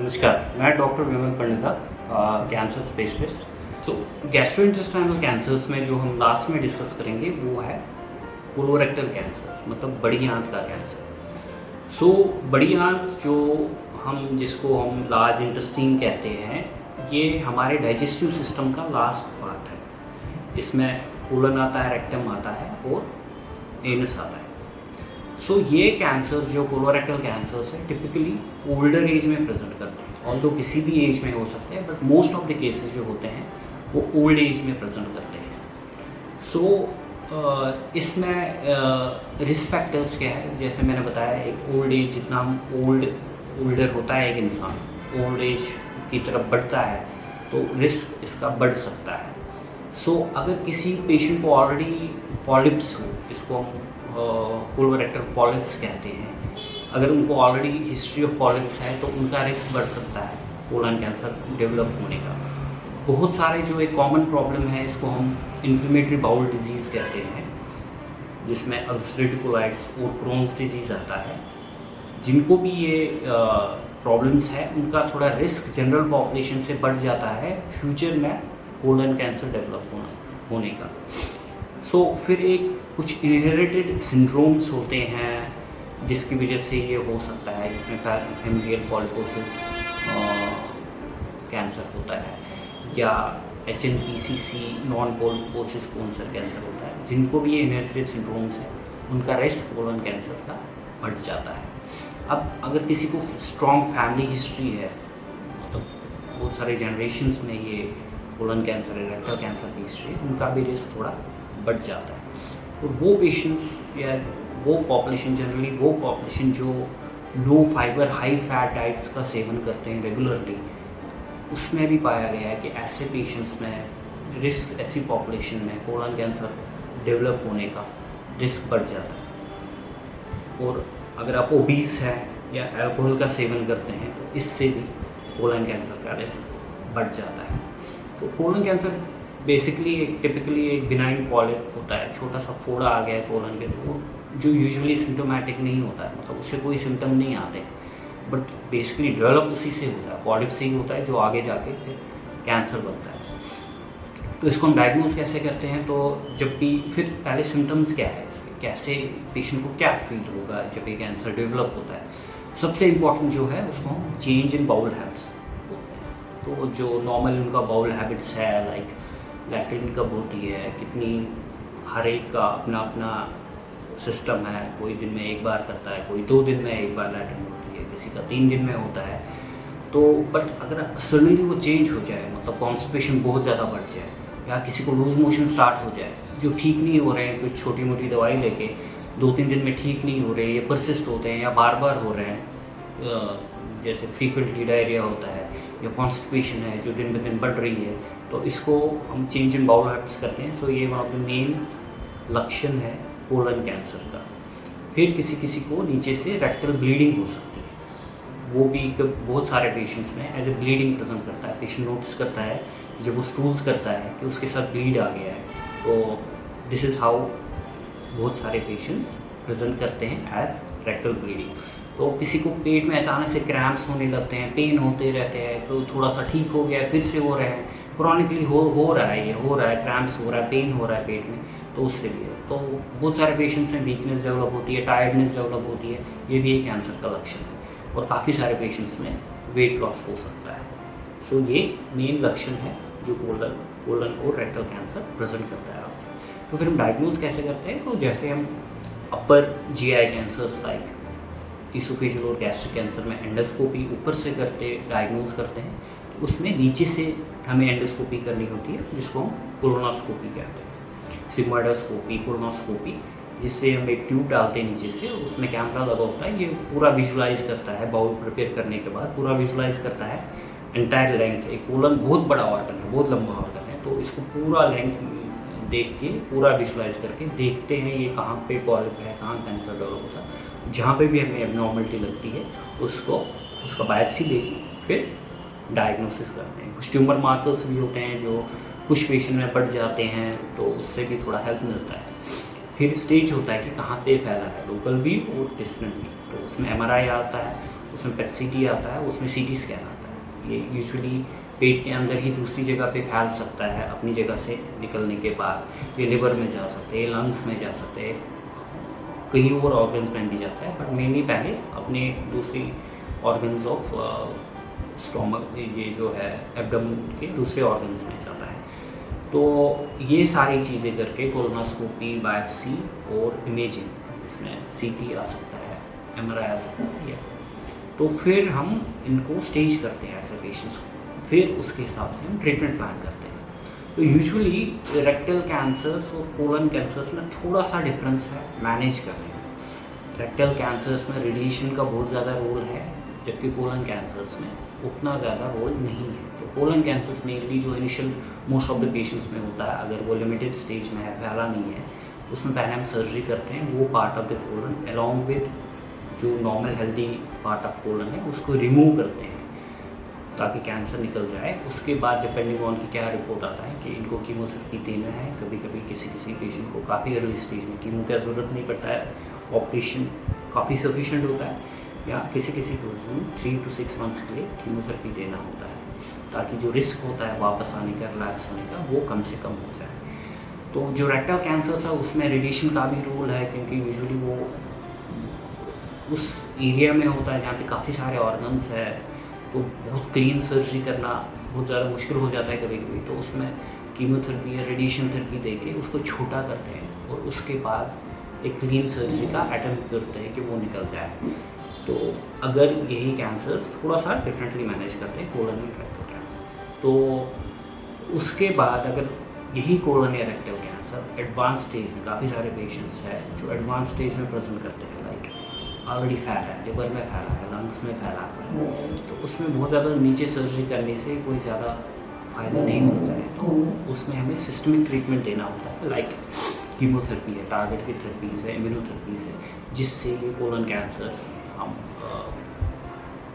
नमस्कार, मैं डॉक्टर विमल Pandita, cancer specialist. सो gastrointestinal cancers में जो हम लास्ट में डिस्कस करेंगे वो है कोलोरेक्टल कैंसर्स, मतलब बड़ी आंत का कैंसर। सो बड़ी आंत जिसको हम लार्ज इंटेस्टाइन कहते हैं, ये हमारे डाइजेस्टिव सिस्टम का लास्ट पार्ट है। इसमें कोलन आता है, रेक्टम आता है और एनस आता है। सो ये कैंसर जो कोलोरेक्टल कैंसर्स है टिपिकली ओल्डर एज में प्रेजेंट करते हैं, ऑल्दो किसी भी एज में हो सकते हैं, but most of the cases जो होते हैं वो ओल्ड एज में प्रेजेंट करते हैं। सो इसमें रिस्क फैक्टर्स क्या है, जैसे मैंने बताया, एक ओल्ड एज, जितना हम ओल्डर होता है एक इंसान, ओल्ड एज की तरफ बढ़ता है तो रिस्क इसका बढ़ सकता है। सो अगर किसी पेशेंट को ऑलरेडी पॉलिप्स हो, जिसको हम कोलोरेक्टल पॉलिप्स कहते हैं, अगर उनको ऑलरेडी हिस्ट्री ऑफ पॉलिप्स है तो उनका रिस्क बढ़ सकता है कोलन कैंसर डेवलप होने का। बहुत सारे जो एक कॉमन प्रॉब्लम है, इसको हम इन्फ्लेमेटरी बाउल डिजीज़ कहते हैं, जिसमें अल्सरेटिव कोलाइटिस और क्रोन्स डिजीज़ आता है। जिनको भी ये प्रॉब्लम्स है उनका थोड़ा रिस्क जनरल पॉपुलेशन से बढ़ जाता है फ्यूचर में कोलन कैंसर डेवलप होने का। सो फिर एक कुछ इनहेरिटेड सिंड्रोम्स होते हैं जिसकी वजह से ये हो सकता है, जिसमें फैमिलियल पॉलिपोसिस कैंसर होता है, या HNPCC नॉन पॉलिपोसिस कैंसर होता है। जिनको भी ये इनहेरिटेड सिंड्रोम्स हैं उनका रिस्क कोलन कैंसर का बढ़ जाता है। अब अगर किसी को स्ट्रॉन्ग फैमिली हिस्ट्री है, मतलब बहुत सारे जनरेशन्स में ये कोलन कैंसर, रेक्टल कैंसर की हिस्ट्री, उनका भी रिस्क थोड़ा बढ़ जाता है। और वो पेशेंट्स या वो पॉपुलेशन, जनरली वो पॉपुलेशन जो लो फाइबर हाई फैट डाइट्स का सेवन करते हैं रेगुलरली, उसमें भी पाया गया है कि ऐसे पेशेंट्स में रिस्क, ऐसी पॉपुलेशन में कोलन कैंसर डेवलप होने का रिस्क बढ़ जाता है। और अगर आप ओबीस हैं या अल्कोहल का सेवन करते हैं तो इससे भी कोलन कैंसर का रिस्क बढ़ जाता है। तो कोलन कैंसर बेसिकली टिपिकली एक बिनाइन पॉलिप होता है, छोटा सा फोड़ा आ गया है कोलन के, जो यूजुअली सिम्टोमेटिक नहीं होता है, मतलब उससे कोई सिम्टम नहीं आते, बट बेसिकली डेवलप उसी से होता है, पॉलिप से ही होता है, जो आगे जाके फिर कैंसर बनता है। तो इसको हम डायग्नोज कैसे करते हैं, तो जब भी फिर पहले सिम्टम्स क्या है इसके, कैसे पेशेंट को क्या फील होगा जब ये कैंसर डेवलप होता है। सबसे इम्पॉर्टेंट जो है उसको हम चेंज इन बाउल हैबिट्स बोलते हैं। तो जो नॉर्मल उनका बाउल हैबिट्स है, लाइक लैट्रिन कब होती है, कितनी, हर एक का अपना अपना सिस्टम है, कोई दिन में एक बार करता है, कोई 2 दिन में एक बार लैट्रिन होती है, किसी का 3 दिन में होता है। तो बट अगर सडनली वो चेंज हो जाए, मतलब कॉन्स्टिपेशन बहुत ज़्यादा बढ़ जाए, या किसी को लूज मोशन स्टार्ट हो जाए, जो ठीक नहीं हो रहे हैं, कुछ छोटी मोटी दवाई लेके 2-3 दिन में ठीक नहीं हो रहे, ये परसिस्ट होते हैं या बार बार हो रहे हैं, जैसे फ्रीक्वेंटली डायरिया होता है या कॉन्स्टिपेशन है जो दिन ब दिन बढ़ रही है, तो इसको हम चेंज इन बाउल हैबिट्स करते हैं। सो ये वन ऑफ द मेन लक्षण है कोलन कैंसर का। फिर किसी किसी को नीचे से रेक्टल ब्लीडिंग हो सकती है, वो भी बहुत सारे पेशेंट्स में एज ए ब्लीडिंग प्रेजेंट करता है। पेशेंट नोटिस करता है जब वो स्टूल्स करता है कि उसके साथ ब्लीड आ गया है। तो दिस इज़ हाउ बहुत सारे पेशेंट्स प्रेजेंट करते हैं एज रेक्टल ब्लीडिंग। तो किसी को पेट में अचानक से क्रैम्प्स होने लगते हैं, पेन होते रहते हैं, तो थोड़ा सा ठीक हो गया फिर से हो रहे हैं, क्रॉनिकली हो रहा है, ये हो रहा है, क्रैम्प्स हो रहा है, पेन हो रहा है पेट में, तो उससे भी है। तो बहुत सारे पेशेंट्स में वीकनेस डेवलप होती है, टायर्डनेस डेवलप होती है, ये भी एक कैंसर का लक्षण है। और काफ़ी सारे पेशेंट्स में वेट लॉस हो सकता है। सो ये मेन लक्षण है जो कोलन और रेक्टल कैंसर प्रेजेंट करता है आपसे। तो फिर हम डायग्नोज कैसे करते हैं, तो जैसे हम अपर GI कैंसर्स लाइक इसोफेजियल और गैस्ट्रिक कैंसर में एंडोस्कोपी ऊपर से डायग्नोज करते हैं, तो उसमें नीचे से हमें एंडोस्कोपी करनी होती है, जिसको हम कोलोनोस्कोपी कहते हैं, सिग्मोइडोस्कोपी, कोलोनोस्कोपी, जिससे हम एक ट्यूब डालते हैं नीचे से, उसमें कैमरा लगा होता है, ये पूरा विजुलाइज करता है, बाउल प्रिपेयर करने के बाद पूरा विजुलाइज करता है एंटायर लेंथ। एक कोलन बहुत बड़ा ऑर्गन है, बहुत लंबा ऑर्गन है, तो इसको पूरा लेंथ देख के, पूरा विजुलाइज करके देखते हैं ये कहाँ पे पॉलिप है, कहाँ कैंसर डेवलप होता है। जहाँ पे भी हमें एबनॉर्मलिटी लगती है उसका बायोप्सी लेके फिर डायग्नोसिस करते हैं। कुछ ट्यूमर मार्कर्स भी होते हैं जो कुछ पेशेंट में बढ़ जाते हैं, तो उससे भी थोड़ा हेल्प मिलता है। फिर स्टेज होता है कि कहाँ पे फैला है, लोकल भी और डिस्टेंट भी। तो उसमें MRI आता है, उसमें PET-CT आता है, उसमें CT स्कैन आता है। ये यूजुअली पेट के अंदर ही दूसरी जगह पे फैल सकता है अपनी जगह से निकलने के बाद। ये लिवर में जा सकते हैं, लंग्स में जा सकते हैं, कहीं और ऑर्गन्स में भी जाता है, बट मेनली पहले अपने दूसरी ऑर्गन्स ऑफ स्टोमक, ये जो है एब्डोमेन के दूसरे ऑर्गन्स में जाता है। तो ये सारी चीज़ें करके कोलोनोस्कोपी, बायोप्सी और इमेजिंग, इसमें CT आ सकता है, MRI आ सकता है या तो फिर हम इनको स्टेज करते हैं ऐसे पेशेंट्स को, फिर उसके हिसाब से हम ट्रीटमेंट प्लान करते हैं। तो यूजुअली रेक्टल कैंसर्स और कोलन कैंसर्स में थोड़ा सा डिफरेंस है मैनेज करने में। रेक्टल कैंसर्स में रेडिएशन का बहुत ज़्यादा रोल है, जबकि कोलन कैंसर्स में उतना ज़्यादा रोल नहीं है। तो कोलन कैंसर्स मेनली जो initial most of the patients में होता है, अगर वो लिमिटेड स्टेज में है, फैला नहीं है, उसमें पहले हम सर्जरी करते हैं, वो part of the colon along with जो normal healthy part of colon है उसको रिमूव करते हैं ताकि कैंसर निकल जाए। उसके बाद डिपेंडिंग ऑन कि क्या रिपोर्ट आता है कि इनको कीमोथेरेपी देना है। कभी कभी किसी पेशेंट को काफ़ी अर्ली स्टेज में कीमो की ज़रूरत नहीं पड़ता है, ऑपरेशन काफ़ी सफिशेंट होता है, या किसी को 3 to 6 मंथ्स के लिए कीमोथेरेपी देना होता है ताकि जो रिस्क होता है वापस आने का, रिलैप्स होने का, वो कम से कम हो जाए। तो जो रेक्टल कैंसर्स है उसमें रेडिएशन का भी रोल है, क्योंकि यूजुअली वो उस एरिया में होता है जहाँ पे काफ़ी सारे ऑर्गन्स है, तो बहुत क्लीन सर्जरी करना बहुत ज़्यादा मुश्किल हो जाता है कभी कभी। तो उसमें कीमोथेरेपी या रेडिएशन थेरेपी देके उसको छोटा करते हैं और उसके बाद एक क्लीन सर्जरी का अटेम्प्ट करते हैं कि वो निकल जाए। तो अगर यही कैंसर्स थोड़ा सा डिफरेंटली मैनेज करते हैं, कोलन एंड रेक्टल कैंसर्स, तो उसके बाद अगर यही कोलन या रेक्टल कैंसर एडवांस स्टेज में, काफ़ी सारे पेशेंट्स हैं जो एडवांस स्टेज में प्रेजेंट करते हैं, लाइक ऑलरेडी फैला है, लिवर में फैला है, लंग्स में फैला है, तो उसमें बहुत ज़्यादा नीचे सर्जरी करने से कोई ज़्यादा फ़ायदा नहीं मिलता है। तो उसमें हमें सिस्टमिक ट्रीटमेंट देना होता है, लाइक कीमोथेरेपी है, टारगेट की थेरेपीज़ है, इम्यूनोथेरेपीज़ है, जिससे ये कोलन कैंसर्स हम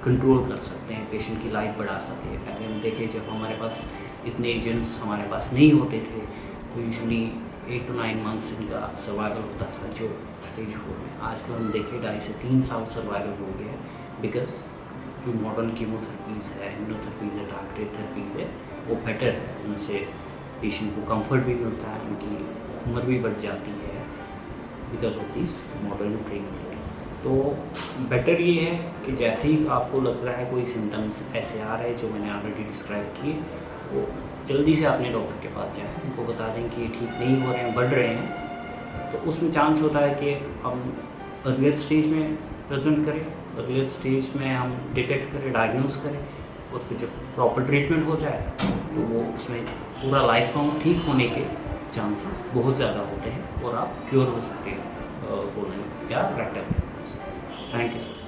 कंट्रोल कर सकते हैं, पेशेंट की लाइफ बढ़ा सके। पहले हम देखें जब हमारे पास इतने एजेंट्स हमारे पास नहीं होते थे, तो यूजुअली 8 to 9 मंथ्स इनका सर्वाइवल होता था जो स्टेज 4 में। आजकल हम देखें 2.5 से 3 साल सर्वाइवल हो गया है, बिकॉज जो मॉडर्न कीमोथेरेपीज़ है, इम्यूनोथेरेपीज़ है, टारगेटेड थेरेपीज़ है, वो बेटर है। उनसे पेशेंट को कंफर्ट भी मिलता है, उनकी उम्र भी बढ़ जाती है because of this modern treatment. तो बेटर ये है कि जैसे ही आपको लग रहा है कोई सिम्टम्स ऐसे आ रहे हैं जो मैंने ऑलरेडी डिस्क्राइब किए, वो जल्दी से अपने डॉक्टर के पास जाएं, उनको बता दें कि ये ठीक नहीं हो रहे हैं, बढ़ रहे हैं। तो उसमें चांस होता है कि हम अर्लियर स्टेज में प्रेजेंट करें, अर्लियर स्टेज में हम डिटेक्ट करें, डायग्नोज करें, और फिर जब प्रॉपर ट्रीटमेंट हो जाए तो वो उसमें पूरा लाइफ लॉन्ग ठीक होने के चांसेस बहुत ज़्यादा होते हैं और आप क्योर हो सकते हैं कोलन या रेक्टल कैंसर से। Thank you sir.